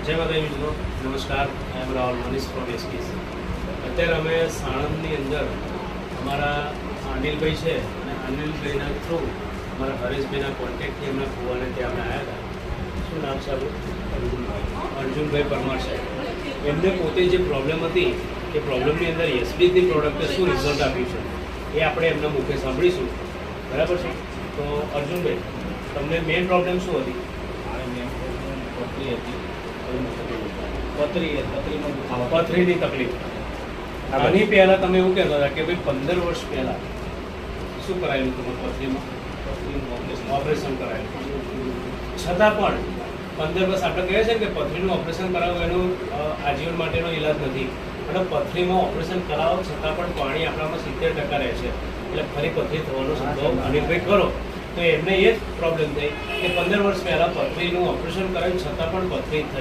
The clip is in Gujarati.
જય માતાજી મિત્રો, નમસ્કાર. આઈ એમ રાહુલ મનીષ ફ્રોમ એસપીસ. અત્યારે અમે સાણંદની અંદર અમારા અનિલભાઈ છે અને અનિલભાઈના થ્રુ અમારા હરેશભાઈના કોન્ટેક્ટથી એમના ફુવાને ત્યાં અમે આવ્યા હતા. શું નામ છે આપણું? અર્જુનભાઈ પરમાર સાહેબ. એમને પોતે જે પ્રોબ્લેમ હતી એ પ્રોબ્લેમની અંદર એસબીની પ્રોડક્ટે શું રિઝલ્ટ આપ્યું છે એ આપણે એમના મુખે સાંભળીશું. બરાબર છે? તો અર્જુનભાઈ, તમને મેઇન પ્રોબ્લેમ શું હતી? પથરીની તકલીફ. આની પહેલાં તમે એવું કહેતા હતા કે ભાઈ 15 વર્ષ પહેલાં શું કરાયેલું તમારું પથરીમાં? ઓપરેશન કરાયેલું. છતાં પણ 15 વર્ષ આપણે કહીએ છીએ કે પથરીનું ઓપરેશન કરાવવું એનું આજીવન માટેનો ઈલાજ નથી. અને પથરીમાં ઓપરેશન કરાવો છતાં પણ પાણી આપણામાં 70% રહે છે. એટલે ફરી પથરી થવાનો સંભવ અનિલભાઈ ખરો. તો એમને એ જ પ્રોબ્લેમ થઈ કે 15 વર્ષ પહેલાં પથરીનું ઓપરેશન કરાવ્યું છતાં પણ પથરી થઈ.